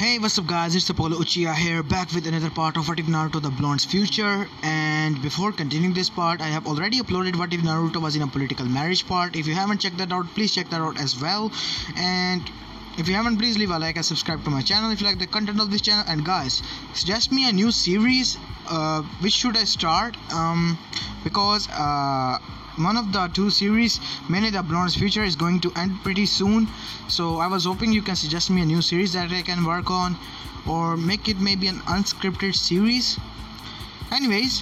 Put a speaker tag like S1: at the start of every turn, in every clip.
S1: Hey, what's up guys, it's Apollo Uchiha here, back with another part of What If Naruto The Blonde's Future. And before continuing this part, I have already uploaded What If Naruto Was in a Political Marriage part. If you haven't checked that out, please check that out as well. And if you haven't, please leave a like and subscribe to my channel if you like the content of this channel. And guys, suggest me a new series. Which should I start? Because one of the two series, mainly the Blonde's Future, is going to end pretty soon. So I was hoping you can suggest me a new series that I can work on, or make it maybe an unscripted series. Anyways,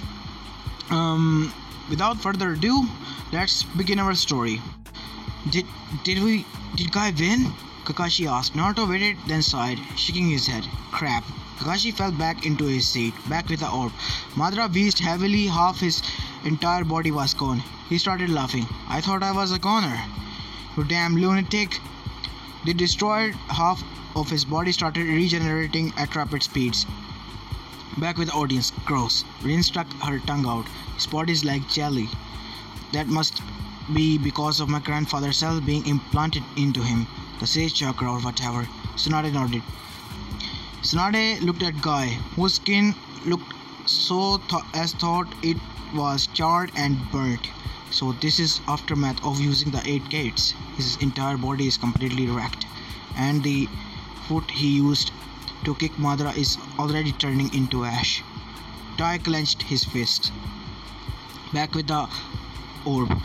S1: without further ado, let's begin our story. Did Guy win? Kakashi asked. Naruto waited, then sighed, shaking his head. Crap. Kakashi fell back into his seat, back with the orb. Madara wheezed heavily, half his entire body was gone. He started laughing. I thought I was a goner. You damn lunatic. The destroyed half of his body started regenerating at rapid speeds. Back with the audience. Gross. Rin stuck her tongue out. His body is like jelly. That must be because of my grandfather's cell being implanted into him. The sage chakra or whatever. Tsunade nodded. Tsunade looked at Guy, whose skin looked so thought it was charred and burnt. So this is aftermath of using the 8 gates. His entire body is completely wrecked, and the foot he used to kick Madara is already turning into ash. Tai clenched his fist. Back with the orb.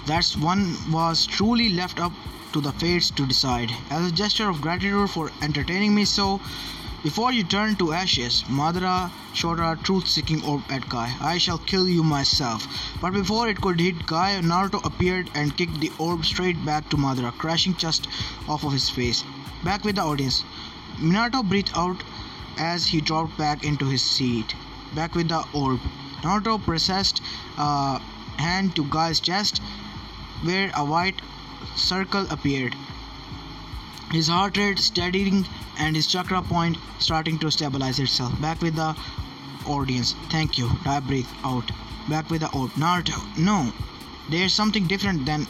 S1: That's one was truly left up to the fates to decide. As a gesture of gratitude for entertaining me so, before you turn to ashes, Madara shot a truth-seeking orb at Guy. I shall kill you myself. But before it could hit Guy, Naruto appeared and kicked the orb straight back to Madara, crashing just off of his face. Back with the audience. Minato breathed out as he dropped back into his seat. Back with the orb. Naruto pressed a hand to Guy's chest, where a white circle appeared. His heart rate steadying and his chakra point starting to stabilize itself. Back with the audience. Thank you. I breathed out. Back with the orb. Naruto, no. There's something different than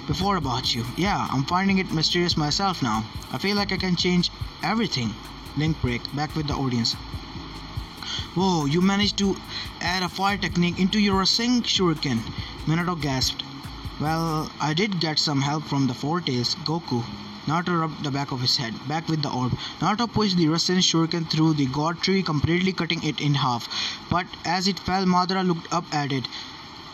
S1: before about you. Yeah, I'm finding it mysterious myself now. I feel like I can change everything. Link break. Back with the audience. Whoa, you managed to add a fire technique into your Rasen Shuriken. Minato gasped. Well, I did get some help from the Four Tails, Goku. Naruto rubbed the back of his head. Back with the orb. Naruto pushed the Rasen Shuriken through the God Tree, completely cutting it in half. But as it fell, Madara looked up at it,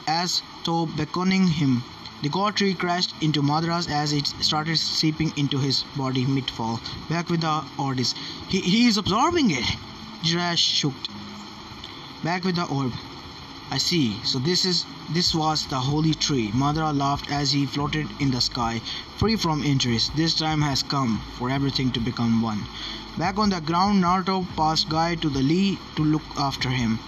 S1: as though beckoning him. The God Tree crashed into Madara's as it started seeping into his body mid-fall. Back with the audience. He is absorbing it. Jiraiya shook. Back with the orb. I see. So this was the holy tree. Madara laughed as he floated in the sky, free from injuries. This time has come for everything to become one. Back on the ground, Naruto passed Guy to the Lee to look after him.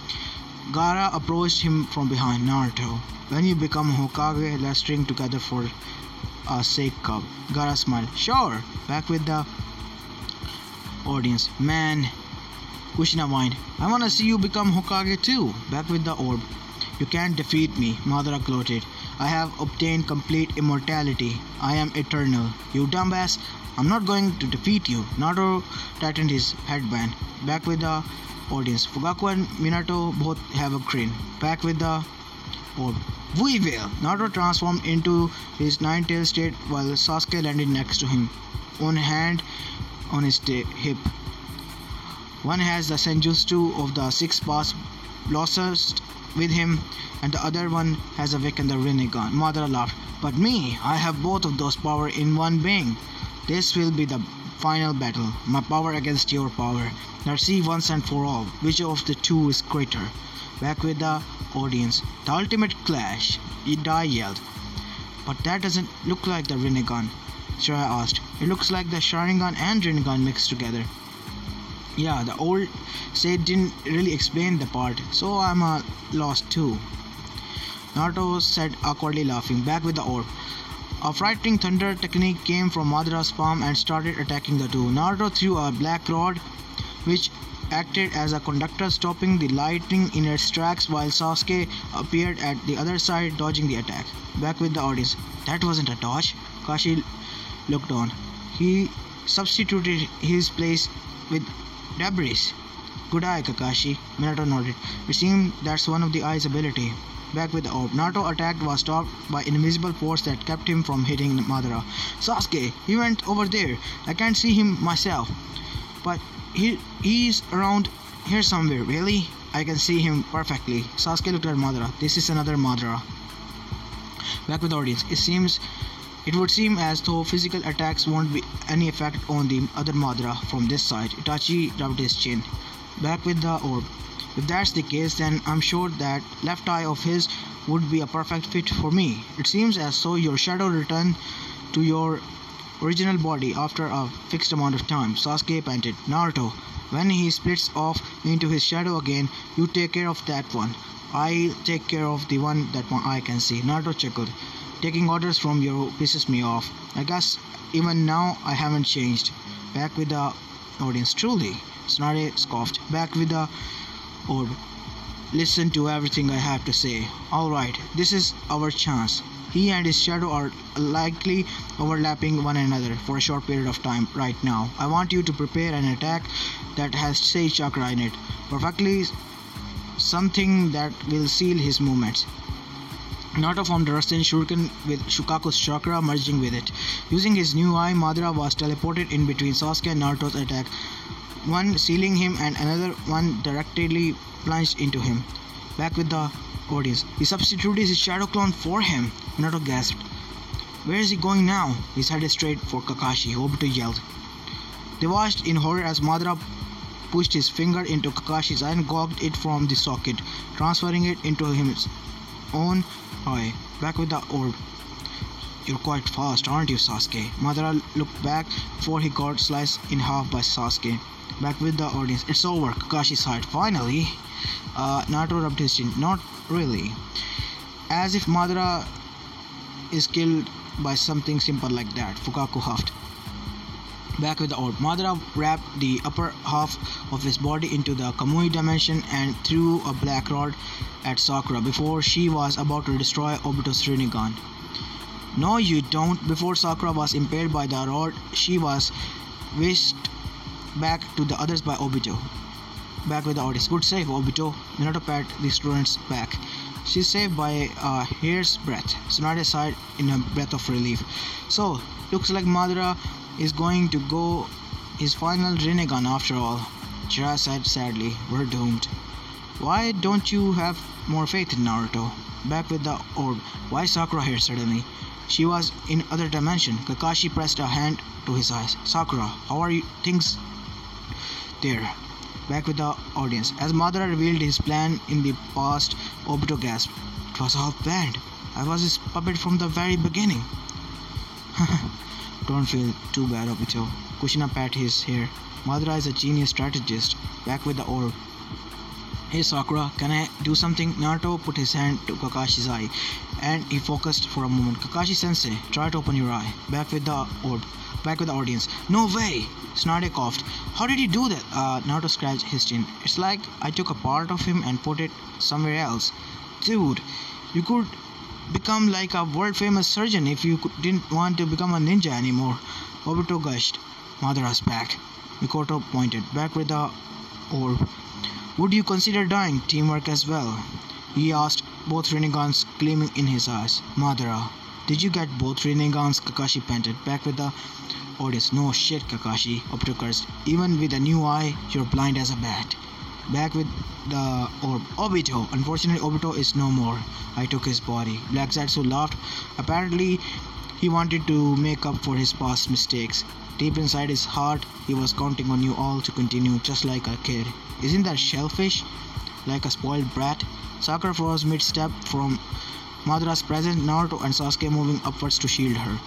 S1: Gaara approached him from behind. Naruto, when you become Hokage, let's drink together for a sake cup. Gaara smiled. Sure. Back with the audience. Man, Kushina whined. I wanna see you become Hokage too. Back with the orb. You can't defeat me, Madara gloated. I have obtained complete immortality. I am eternal. You dumbass, I'm not going to defeat you. Naruto tightened his headband. Back with the audience. Fugaku and Minato both have a grin. Back with the orb. We will. Naruto transformed into his nine-tailed state while Sasuke landed next to him, one hand on his hip. One has the Senjutsu of the 6 past blossoms with him, and the other one has awakened the Rinnegan. Madara laughed. But me, I have both of those power in one being. This will be the final battle. My power against your power. Let's see once and for all which of the two is greater. Back with the audience. The ultimate clash, Dai yelled. But that doesn't look like the Rinnegan, Jiraiya asked. It looks like the Sharingan and Rinnegan mixed together. Yeah, the old sage didn't really explain the part, so I'm lost too. Naruto said, awkwardly laughing. Back with the orb. A frightening thunder technique came from Madara's palm and started attacking the two. Naruto threw a black rod, which acted as a conductor, stopping the lightning in its tracks, while Sasuke appeared at the other side, dodging the attack. Back with the audience. That wasn't a dodge. Kashi looked on. He substituted his place with debris. Good eye, Kakashi. Minato nodded. It seemed that's one of the eye's ability. Back with the orb. Naruto attack was stopped by an invisible force that kept him from hitting Madara. Sasuke, he went over there. I can't see him myself. But he's around here somewhere. Really? I can see him perfectly. Sasuke looked at Madara. This is another Madara. Back with the audience. It would seem as though physical attacks won't be any effect on the other Madara from this side. Itachi rubbed his chin. Back with the orb. If that's the case, then I'm sure that left eye of his would be a perfect fit for me. It seems as though your shadow returned to your original body after a fixed amount of time. Sasuke panted. Naruto, when he splits off into his shadow again, you take care of that one. I'll take care of the one that my eye can see. Naruto chuckled. Taking orders from you pisses me off. I guess even now I haven't changed. Back with the audience. Truly. Tsunade scoffed. Back with the orb. Listen to everything I have to say. Alright, this is our chance. He and his shadow are likely overlapping one another for a short period of time right now. I want you to prepare an attack that has Sage Chakra in it. Perfectly something that will seal his movements. Naruto formed a Rasen Shuriken with Shukaku's chakra merging with it. Using his new eye, Madara was teleported in between Sasuke and Naruto's attack. One sealing him and another one directly plunged into him. Back with the audience. He substituted his shadow clone for him. Naruto gasped. Where is he going now? He's headed straight for Kakashi, Obito yelled. They watched in horror as Madara pushed his finger into Kakashi's eye and gouged it from the socket, transferring it into his own eye. Back with the orb. You're quite fast, aren't you, Sasuke? Madara looked back before he got sliced in half by Sasuke. Back with the audience. It's over, Kakashi sighed. Finally. Naruto rubbed his chin. Not really. As if Madara is killed by something simple like that. Fukaku huffed. Back with the orb. Madara wrapped the upper half of his body into the Kamui dimension and threw a black rod at Sakura before she was about to destroy Obito's Rinnegan. No, you don't. Before Sakura was impaled by the rod, she was whisked back to the others by Obito. Back with the audience. Good save, Obito. Minato pat the student's back. She's saved by a hair's breadth. Tsunade sighed in a breath of relief. So, looks like Madara is going to go his final Rinnegan after all. Jiraiya said sadly. We're doomed. Why don't you have more faith in Naruto? Back with the orb. Why Sakura here suddenly? She was in other dimension. Kakashi pressed a hand to his eyes. Sakura, how are things there? Back with the audience. As Madara revealed his plan in the past, Obito gasped. It was all planned. I was his puppet from the very beginning. Don't feel too bad, Obito. Kushina pat his hair. Madara is a genius strategist. Back with the orb. Hey Sakura, can I do something? Naruto put his hand to Kakashi's eye and he focused for a moment. Kakashi sensei, try to open your eye. Back with the orb. Back with the audience. No way! Tsunade coughed. How did he do that? Naruto scratched his chin. It's like I took a part of him and put it somewhere else. Dude, you could become like a world famous surgeon if you didn't want to become a ninja anymore. Obito gushed. Madara's back. Mikoto pointed. Back with the orb. Would you consider dying teamwork as well? He asked, both Rinnegans gleaming in his eyes. Madara, did you get both Rinnegans? Kakashi panted. Back with the audience. No shit, Kakashi, Obito cursed. Even with a new eye, you're blind as a bat. Back with the orb. Obito. Unfortunately, Obito is no more. I took his body. Black Zetsu laughed. Apparently, he wanted to make up for his past mistakes. Deep inside his heart, he was counting on you all to continue just like a kid. Isn't that shellfish? Like a spoiled brat? Sakura froze mid-step from Madara's presence, Naruto and Sasuke moving upwards to shield her.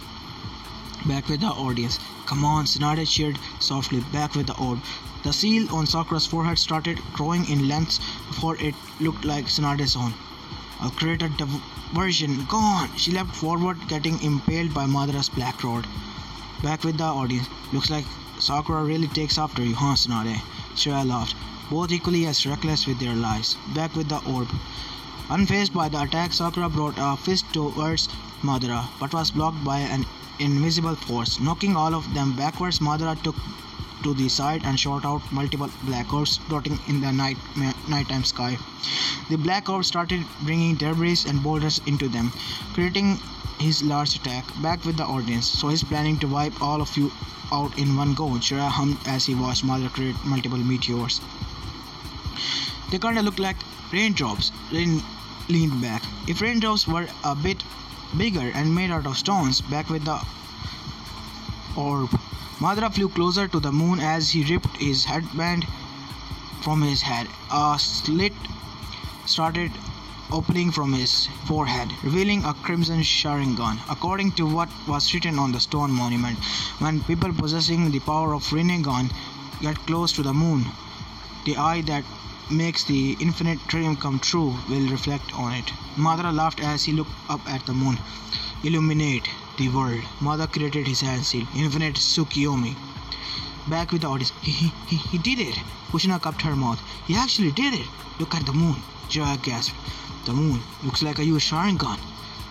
S1: Back with the audience. Come on, Tsunade cheered softly. Back with the orb. The seal on Sakura's forehead started growing in lengths before it looked like Tsunade's own. I'll create a diversion. Go on! She leapt forward, getting impaled by Madara's black rod. Back with the audience. Looks like Sakura really takes after you, huh, Tsunade? Jiraiya laughed. Both equally as reckless with their lives. Back with the orb. Unfazed by the attack, Sakura brought a fist towards Madara, but was blocked by an invisible force. Knocking all of them backwards, Madara took to the side and shot out multiple black orbs dotting in the nighttime sky. The black orbs started bringing debris and boulders into them, creating his large attack. Back with the audience, so he's planning to wipe all of you out in one go. Jiraiya hummed as he watched Madara create multiple meteors. They kinda look like raindrops. Rin leaned back. If raindrops were a bit bigger and made out of stones, back with the orb. Madara flew closer to the moon as he ripped his headband from his head. A slit started opening from his forehead, revealing a crimson Sharingan. According to what was written on the stone monument, when people possessing the power of Rinnegan get close to the moon, the eye that makes the infinite dream come true will reflect on it. Madara laughed as he looked up at the moon. Illuminate the world. Madara created his hand seal. Infinite Tsukiyomi. Back with the audience. He did it. Kushina cupped her mouth. He actually did it. Look at the moon. Jiraiya gasped. The moon looks like a huge Sharingan.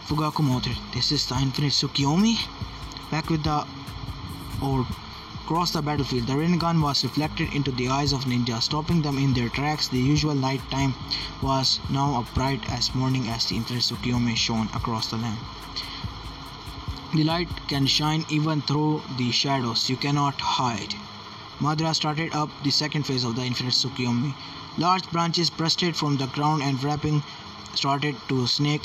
S1: Fugaku muttered. This is the infinite Tsukiyomi? Back with the orb. Across the battlefield, the Rinnegan was reflected into the eyes of ninjas, stopping them in their tracks. The usual night time was now as bright as morning as the infinite Tsukiyomi shone across the land. The light can shine even through the shadows. You cannot hide. Madara started up the second phase of the infinite Tsukiyomi. Large branches bursted from the ground and wrapping started to snake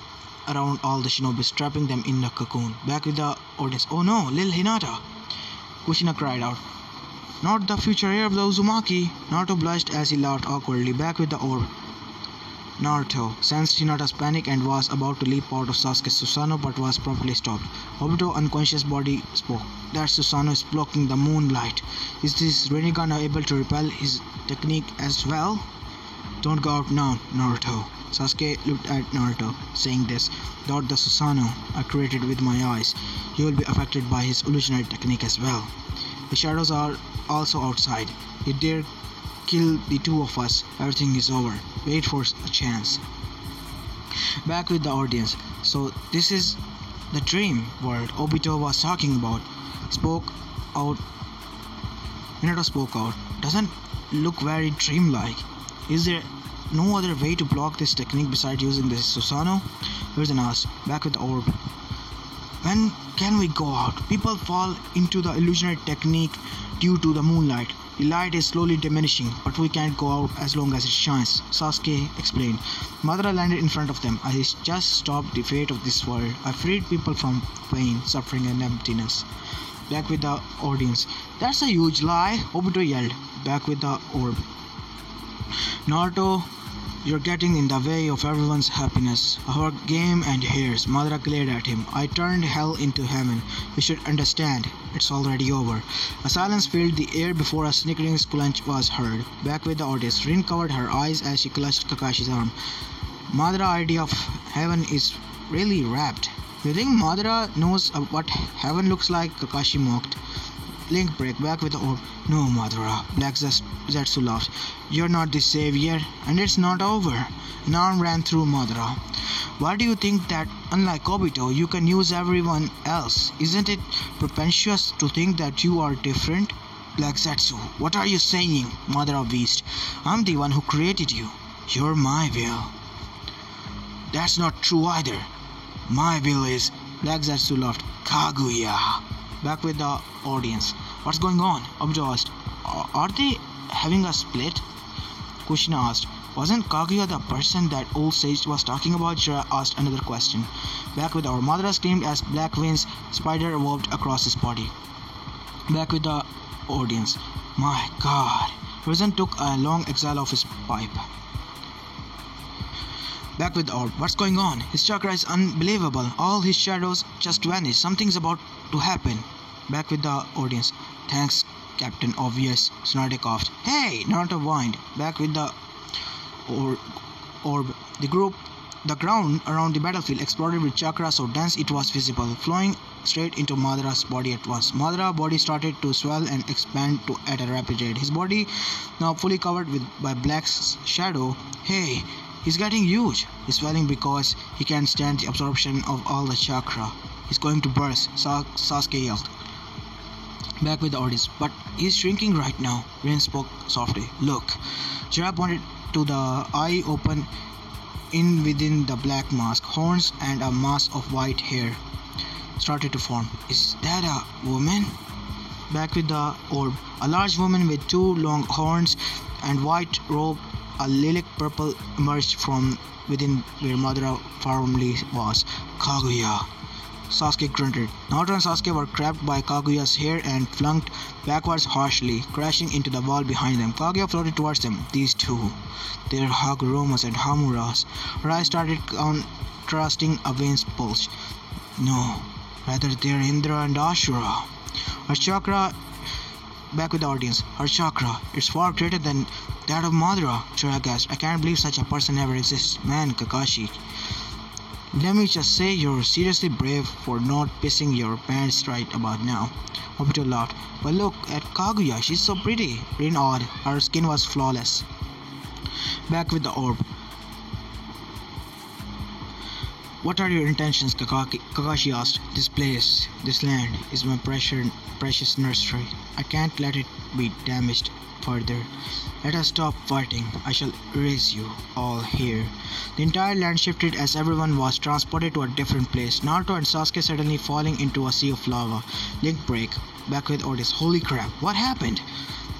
S1: around all the shinobis, trapping them in a cocoon. Back with the audience. Oh no, Lil Hinata! Kushina cried out. Not the future heir of the Uzumaki. Naruto blushed as he laughed awkwardly. Back with the orb. Naruto sensed Hinata's panic and was about to leap out of Sasuke's Susanoo but was promptly stopped. Obito's unconscious body spoke. That Susanoo is blocking the moonlight. Is this Rinnegan able to repel his technique as well? Don't go out now, Naruto. Sasuke looked at Naruto, saying this. Without the Susanoo I created with my eyes, you will be affected by his illusionary technique as well. The shadows are also outside. You dare kill the two of us, everything is over. Wait for a chance. Back with the audience. So this is the dream world Obito was talking about. Minato spoke out. Doesn't look very dreamlike. Is there no other way to block this technique besides using the Susanoo? Hiruzen asked. Back with the orb. When can we go out? People fall into the illusionary technique due to the moonlight. The light is slowly diminishing, but we can't go out as long as it shines, Sasuke explained. Madara landed in front of them. I just stopped the fate of this world. I freed people from pain, suffering and emptiness. Back with the audience. That's a huge lie, Obito yelled. Back with the orb. Naruto, you're getting in the way of everyone's happiness. Our game and hers. Madara glared at him. I turned hell into heaven. You should understand. It's already over. A silence filled the air before a snickering squelch was heard. Back with the audience. Rin covered her eyes as she clutched Kakashi's arm. Madara's idea of heaven is really wrapped. You think Madara knows what heaven looks like? Kakashi mocked. Link break. Back with the orb. No, Madara. Black Zetsu laughed. You're not the savior, and it's not over. An arm ran through Madara. Why do you think that, unlike Obito, you can use everyone else? Isn't it pretentious to think that you are different? Black Zetsu, what are you saying? Madara wheezed. I'm the one who created you. You're my will. That's not true either. My will is... Black Zetsu laughed. Kaguya. Back with the audience. What's going on? Obito asked. Are they having a split? Kushina asked. Wasn't Kaguya the person that old sage was talking about? Jiraiya asked another question. Back with our Madara screamed as black wings spider evolved across his body. Back with the audience. My god. Hiruzen took a long exhale of his pipe. Back with the orb. What's going on? His chakra is unbelievable. All his shadows just vanished. Something's about to happen. Back with the audience. Thanks, Captain Obvious. Tsunade coughed. Hey! Naruto whined. Back with the orb. The ground around the battlefield exploded with chakra so dense it was visible, flowing straight into Madara's body at once. Madara's body started to swell and expand at a rapid rate. His body now fully covered by black shadow. Hey! He's getting huge. He's swelling because he can't stand the absorption of all the chakra. He's going to burst, Sasuke yelled. Back with the audience. But he's shrinking right now, Rin spoke softly. Look. Jiraiya pointed to the eye open in within the black mask. Horns and a mass of white hair started to form. Is that a woman? Back with the orb. A large woman with two long horns and white robe, a lilac purple, emerged from within where Madara formerly was. Kaguya. Sasuke grunted. Naruto and Sasuke were grabbed by Kaguya's hair and flung backwards harshly, crashing into the wall behind them. Kaguya floated towards them. These two. Their Haguromas and Hamuras. Her eyes started contrasting a veins pulse. No, rather they're Indra and Ashura. Her chakra, back with the audience. Her chakra, it's far greater than that of Madara. Jiraiya gasped. I can't believe such a person ever exists. Man, Kakashi. Let me just say you're seriously brave for not pissing your pants right about now. Obito laughed. But look at Kaguya, she's so pretty. Rin awed. Her skin was flawless. Back with the orb. What are your intentions, Kakashi asked. This place, this land, is my precious nursery. I can't let it be damaged further. Let us stop fighting. I shall erase you all here. The entire land shifted as everyone was transported to a different place. Naruto and Sasuke suddenly falling into a sea of lava. Link break. Back with Otis. Holy crap, what happened?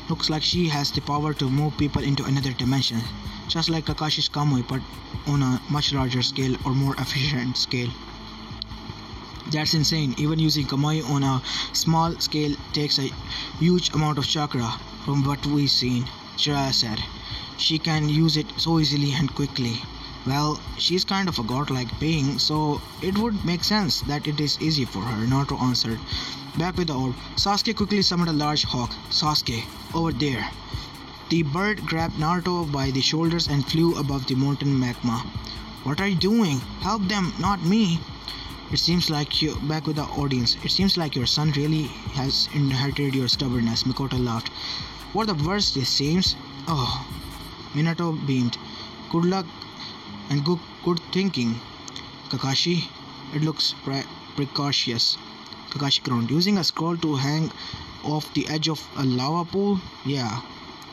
S1: Looks like she has the power to move people into another dimension. Just like Kakashi's Kamui, but on a much larger scale or more efficient scale. That's insane. Even using Kamui on a small scale takes a huge amount of chakra from what we've seen, Jiraiya said. She can use it so easily and quickly. Well, she's kind of a godlike being, so it would make sense that it is easy for her, Naruto answered. Back with the orb, Sasuke quickly summoned a large hawk. Sasuke, over there. The bird grabbed Naruto by the shoulders and flew above the molten magma. What are you doing? Help them, not me. It seems like you, back with the audience. It seems like your son really has inherited your stubbornness, Mikoto laughed. What the worst this seems? Oh, Minato beamed. Good luck and good thinking, Kakashi. It looks precocious. Kakashi groaned. Using a scroll to hang off the edge of a lava pool? Yeah.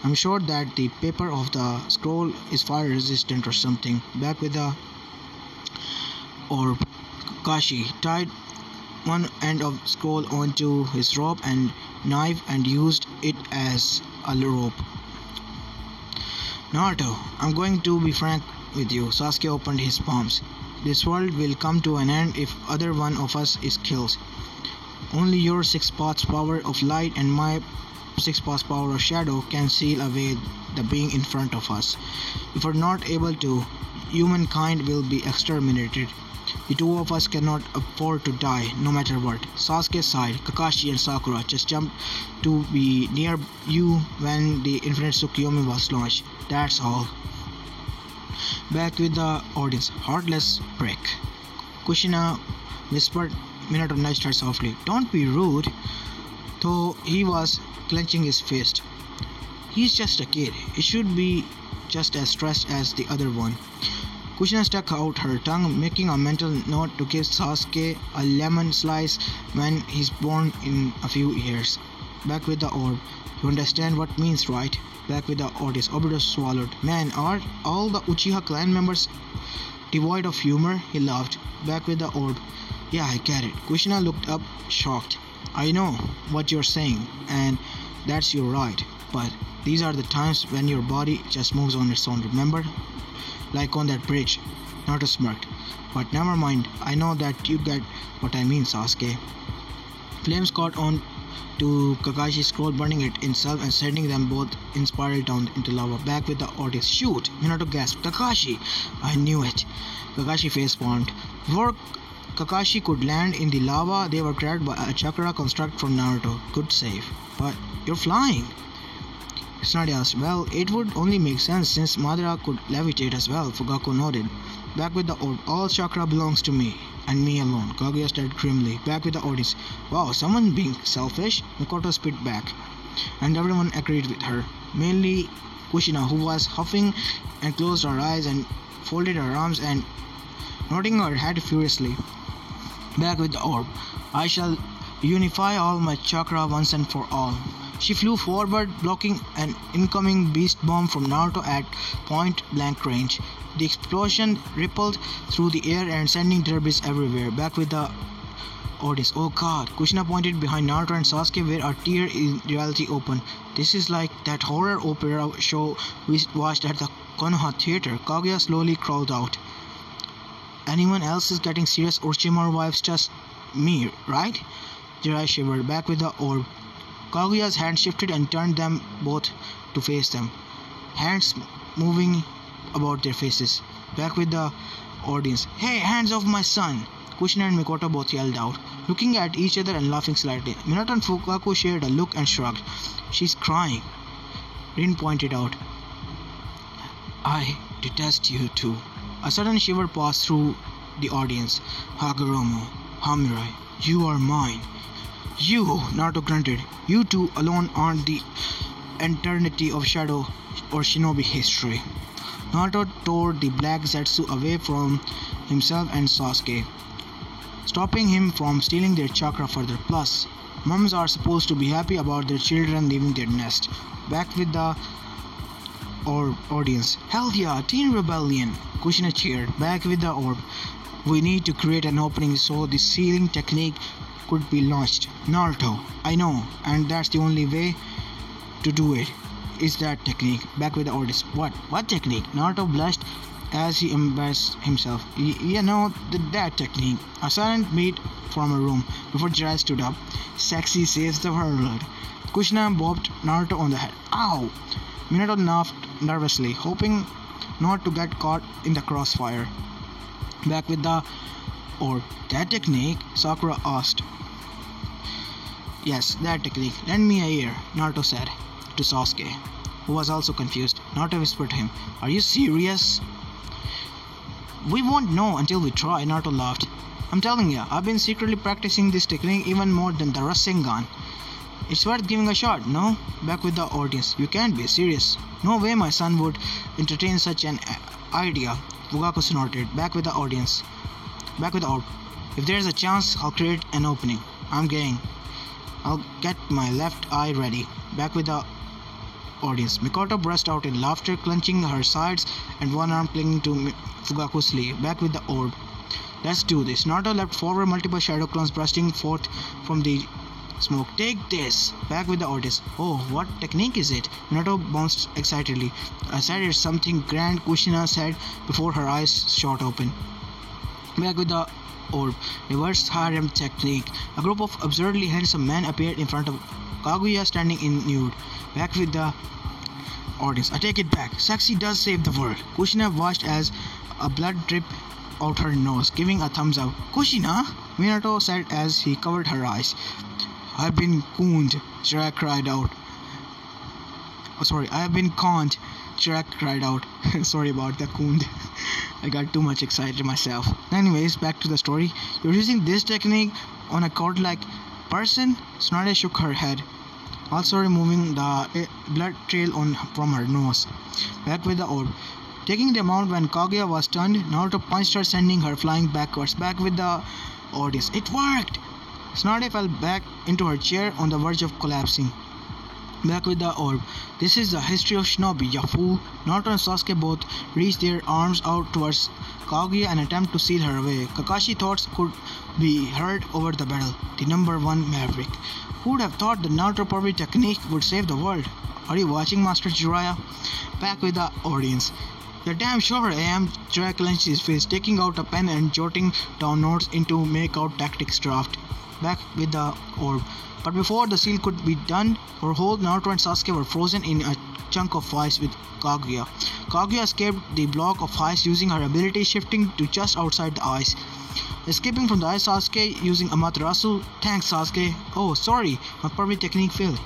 S1: I'm sure that the paper of the scroll is fire resistant or something. Back with the orb. Kakashi tied one end of scroll onto his rope and knife and used it as a rope. Naruto, I'm going to be frank with you. Sasuke opened his palms. This world will come to an end if either one of us is killed. Only your 6 paths power of light and my 6 paths power of shadow can seal away the being in front of us. If we're not able to, humankind will be exterminated. The two of us cannot afford to die, no matter what. Sasuke sighed. Kakashi and Sakura just jumped to be near you when the Infinite Tsukuyomi was launched. That's all. Back with the audience. Heartless prick. Kushina whispered. Minato nudged her softly. Don't be rude. Though he was clenching his fist. He's just a kid. He should be just as stressed as the other one. Kushina stuck out her tongue, making a mental note to give Sasuke a lemon slice when he's born in a few years. Back with the orb. You understand what it means, right? Back with the audience. Obito swallowed. Man, are all the Uchiha clan members devoid of humor? He laughed. Back with the orb. Yeah, I get it. Kushina looked up, shocked. I know what you're saying, and that's your right. But these are the times when your body just moves on its own, remember? Like on that bridge. Naruto smirked. But never mind, I know that you get what I mean, Sasuke. Flames caught on to Kakashi's scroll, burning it itself and sending them both in spiral down into lava. Back with the audience. Shoot! Minato gasped. Kakashi! I knew it. Kakashi facepalmed. Before Kakashi could land in the lava, they were grabbed by a chakra construct from Naruto. Good save. But you're flying. Tsunade asked. Well, it would only make sense since Madara could levitate as well, Fugaku nodded. Back with the orb. All chakra belongs to me, and me alone. Kaguya stared grimly. Back with the audience. Wow, someone being selfish? Mikoto spit back. And everyone agreed with her. Mainly Kushina, who was huffing and closed her eyes and folded her arms and nodding her head furiously. Back with the orb. I shall unify all my chakra once and for all. She flew forward, blocking an incoming beast bomb from Naruto at point-blank range. The explosion rippled through the air and sending debris everywhere. Back with the audience. Oh god, Kushina pointed behind Naruto and Sasuke where a tear in reality opened. This is like that horror opera show we watched at the Konoha theater. Kaguya slowly crawled out. Anyone else is getting serious Orochimaru vibes, just me, right? Jiraiya shivered. Back with the orb. Kaguya's hand shifted and turned them both to face them. Hands moving about their faces. Back with the audience. Hey, hands off my son! Kushina and Mikoto both yelled out, looking at each other and laughing slightly. Minato and Fukaku shared a look and shrugged. She's crying. Rin pointed out. I detest you too. A sudden shiver passed through the audience. Hagoromo, Hamirai, you are mine. You, Naruto grunted. You two alone aren't the eternity of shadow or shinobi history. Naruto tore the black Zetsu away from himself and Sasuke, stopping him from stealing their chakra further. Plus, mums are supposed to be happy about their children leaving their nest. Back with the audience. Hell yeah, Teen Rebellion! Kushina cheered. Back with the orb. We need to create an opening so the sealing technique could be launched. Naruto, I know, and that's the only way to do it, is that technique. Back with the audience. What technique? Naruto blushed as he embarrassed himself. You know, that technique. A silent beat from a room before Jiraiya stood up. Sexy saves the world. Kushina bopped Naruto on the head. Ow! Minato laughed nervously, hoping not to get caught in the crossfire. Back with the orb. That technique? Sakura asked. Yes, that technique. Lend me a ear, Naruto said to Sasuke, who was also confused. Naruto whispered to him, Are you serious? We won't know until we try, Naruto laughed. I'm telling you, I've been secretly practicing this technique even more than the Rasengan. It's worth giving a shot, no? Back with the audience. You can't be serious. No way my son would entertain such an idea. Fukaku snorted. Back with the audience. Back with the orb. If there's a chance, I'll create an opening. I'm game. I'll get my left eye ready. Back with the audience. Mikoto burst out in laughter, clenching her sides and one arm clinging to Fukaku's sleeve. Back with the orb. Let's do this. Naruto leapt forward, multiple shadow clones bursting forth from the smoke. Take this! Back with the audience. Oh, what technique is it? Minato bounced excitedly. I said it's something grand, Kushina said before her eyes shot open. Back with the orb. Reverse harem technique. A group of absurdly handsome men appeared in front of Kaguya standing in nude. Back with the audience. I take it back. Sexy does save the world. Kushina watched as a blood dripped out her nose, giving a thumbs up. Kushina? Minato said as he covered her eyes. I've been cooned, Jiraiya cried out. I have been conned, Jiraiya cried out. Sorry about that, cooned. I got too much excited myself. Anyways, back to the story. You're using this technique on a cord-like person? Tsunade shook her head, also removing the blood trail from her nose. Back with the orb. Taking the amount when Kaguya was stunned, Naruto punched her, sending her flying backwards. Back with the audience. It worked! Tsunade fell back into her chair on the verge of collapsing. Back with the orb. This is the history of shinobi, ya fool. Naruto and Sasuke both reached their arms out towards Kaguya and attempt to seal her away. Kakashi's thoughts could be heard over the battle. The number one maverick. Who would have thought the Naruto Power technique would save the world? Are you watching, Master Jiraiya? Back with the audience. You're damn sure I am. Jiraiya clenched his face, taking out a pen and jotting down notes into make-out tactics draft. Back with the orb. But before the seal could be done or hold, Naruto and Sasuke were frozen in a chunk of ice with Kaguya. Kaguya escaped the block of ice using her ability shifting to just outside the ice. Escaping from the ice, Sasuke using Amaterasu. Thanks, Sasuke. Oh, sorry, my perfect technique failed.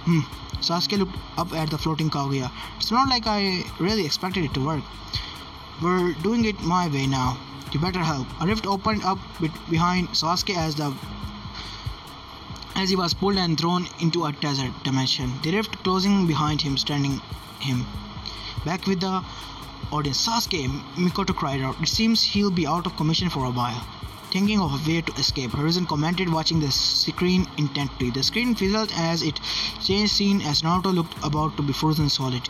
S1: Sasuke looked up at the floating Kaguya. It's not like I really expected it to work. We're doing it my way now. You better help. A rift opened up behind Sasuke as he was pulled and thrown into a desert dimension. The rift closing behind him, standing him. Back with the audience. Sasuke, Mikoto cried out. It seems he'll be out of commission for a while. thinking of a way to escape. Horizon commented, watching the screen intently. The screen fizzled as it changed scene as Naruto looked about to be frozen solid.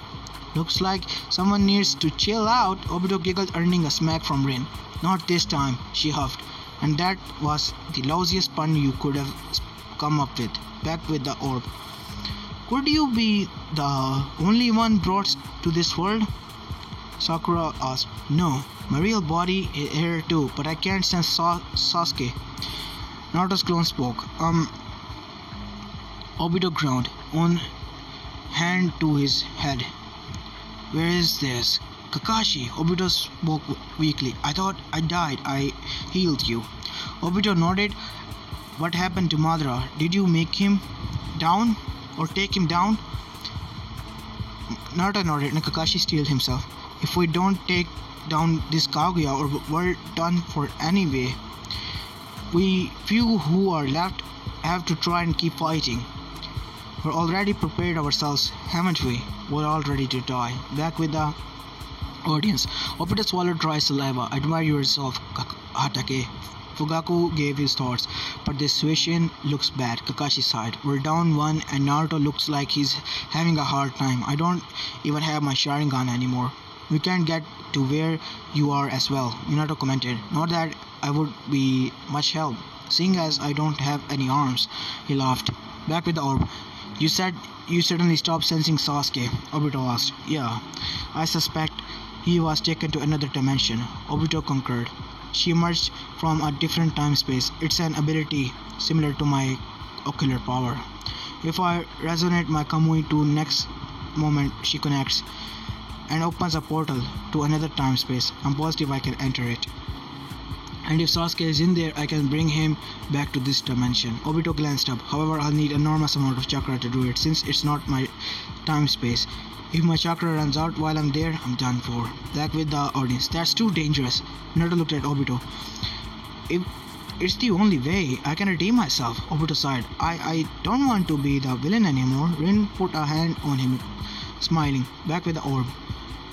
S1: Looks like someone needs to chill out, Obito giggled, earning a smack from Rin. Not this time, she huffed. And that was the lousiest pun you could have come up with. Back with the orb. Could you be the only one brought to this world? Sakura asked. No, my real body is here too, but I can't sense Sasuke. Naruto's clone spoke. Obito ground, one hand to his head. Where is this? Kakashi, Obito spoke weakly. I thought I died. I healed you. Obito nodded. What happened to Madara? Did you make him down? Or take him down? Naruto nodded and Kakashi steeled himself. If we don't take down this Kaguya, or we're done for anyway. We few who are left have to try and keep fighting. We're already prepared ourselves, haven't we? We're all ready to die. Back with the audience. Obito swallowed dry saliva. Admire your resolve, Hatake. Fugaku gave his thoughts, but this situation looks bad. Kakashi sighed. We're down one and Naruto looks like he's having a hard time. I don't even have my Sharingan anymore. We can't get to where you are as well, Minato commented. Not that I would be much help, seeing as I don't have any arms. He laughed. Back with the orb. You said you suddenly stopped sensing Sasuke, Obito asked. Yeah, I suspect he was taken to another dimension, Obito concurred. She emerged from a different time-space. It's an ability similar to my ocular power. If I resonate my Kamui to next moment she connects and opens a portal to another time-space, I'm positive I can enter it. And if Sasuke is in there, I can bring him back to this dimension. Obito glanced up. However, I'll need enormous amount of chakra to do it, since it's not my time-space. If my chakra runs out while I'm there, I'm done for. Back with the audience. That's too dangerous. Naruto looked at Obito. If it's the only way I can redeem myself, Obito sighed. I don't want to be the villain anymore. Rin put a hand on him, smiling. Back with the orb.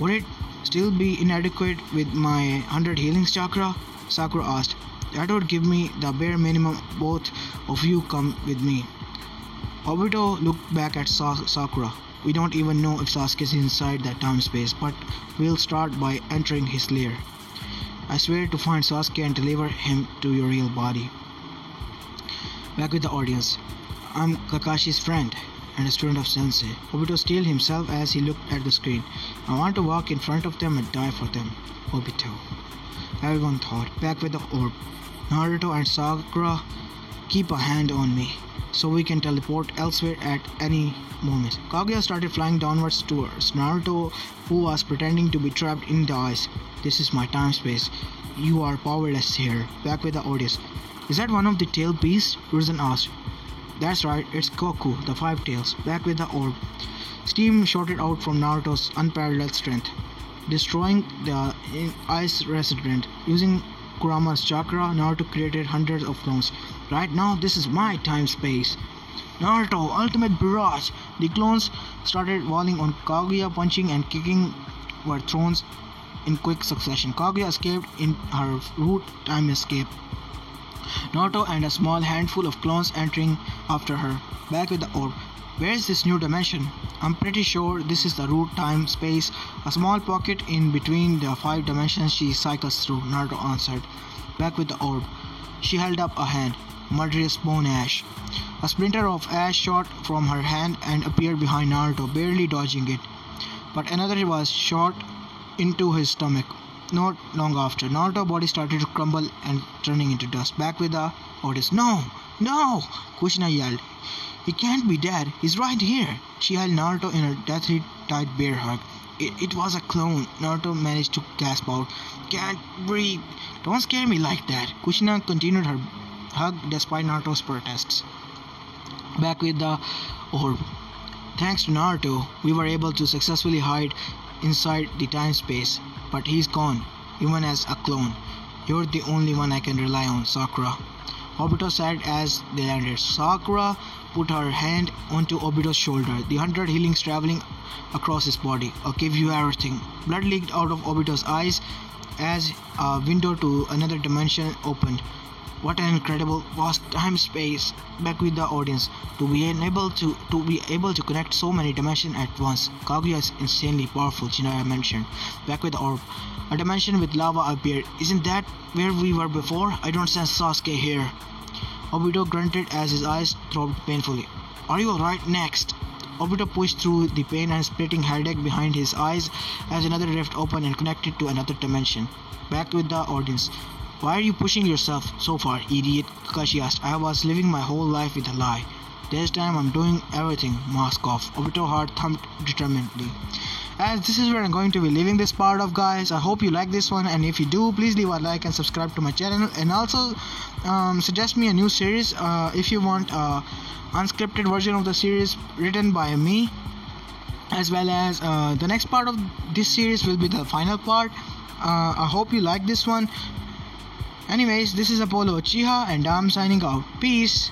S1: Would it still be inadequate with my 100 healings chakra? Sakura asked. That would give me the bare minimum. Both of you come with me. Obito looked back at Sakura. We don't even know if Sasuke is inside that time space, but we'll start by entering his lair. I swear to find Sasuke and deliver him to your real body. Back with the audience. I'm Kakashi's friend and a student of Sensei. Obito steeled himself as he looked at the screen. I want to walk in front of them and die for them. Obito. Everyone thought. Back with the orb. Naruto and Sakura, keep a hand on me, so we can teleport elsewhere at any moment. Kaguya started flying downwards towards Naruto, who was pretending to be trapped in the ice. This is my time space. You are powerless here. Back with the audience. Is that one of the tail beasts? Risen asked. That's right, it's Goku, the five tails. Back with the orb. Steam shot out from Naruto's unparalleled strength, destroying the ice resident. Using Kurama's chakra, Naruto created hundreds of clones. Right now, this is my time space. Naruto, ultimate barrage! The clones started walling on Kaguya, punching and kicking were thrown in quick succession. Kaguya escaped in her root time escape. Naruto and a small handful of clones entering after her. Back with the orb. Where is this new dimension? I'm pretty sure this is the root time space, a small pocket in between the 5 dimensions she cycles through, Naruto answered. Back with the orb. She held up a hand. Murderous bone ash. A splinter of ash shot from her hand and appeared behind Naruto, barely dodging it. But another was shot into his stomach. Not long after, Naruto's body started to crumble and turning into dust. Back with the audience. No! No! Kushina yelled. He can't be dead. He's right here. She held Naruto in her deathly tight bear hug. It was a clone. Naruto managed to gasp out. Can't breathe. Don't scare me like that. Kushina continued her hug despite Naruto's protests. Back with the orb. Thanks to Naruto, we were able to successfully hide inside the time space. But he's gone, even as a clone. You're the only one I can rely on, Sakura. Obito said as they landed. Sakura put her hand onto Obito's shoulder, the 100 healings traveling across his body. I'll give you everything. Blood leaked out of Obito's eyes as a window to another dimension opened. What an incredible vast time space. Back with the audience. To be able to connect so many dimensions at once. Kaguya is insanely powerful, Jiraiya mentioned. Back with the orb. A dimension with lava appeared. Isn't that where we were before? I don't sense Sasuke here. Obito grunted as his eyes throbbed painfully. Are you alright? Next. Obito pushed through the pain and splitting headache behind his eyes as another rift opened and connected to another dimension. Back with the audience. Why are you pushing yourself so far, idiot? Kakashi asked. I was living my whole life with a lie. This time I'm doing everything. Mask off. Obito's heart thumped determinedly. As this is where I'm going to be leaving this part of, guys. I hope you like this one, and if you do, please leave a like and subscribe to my channel, and also suggest me a new series if you want unscripted version of the series written by me, as well as the next part of this series will be the final part. I hope you like this one. Anyways, this is Apollo Uchiha and I'm signing out. Peace.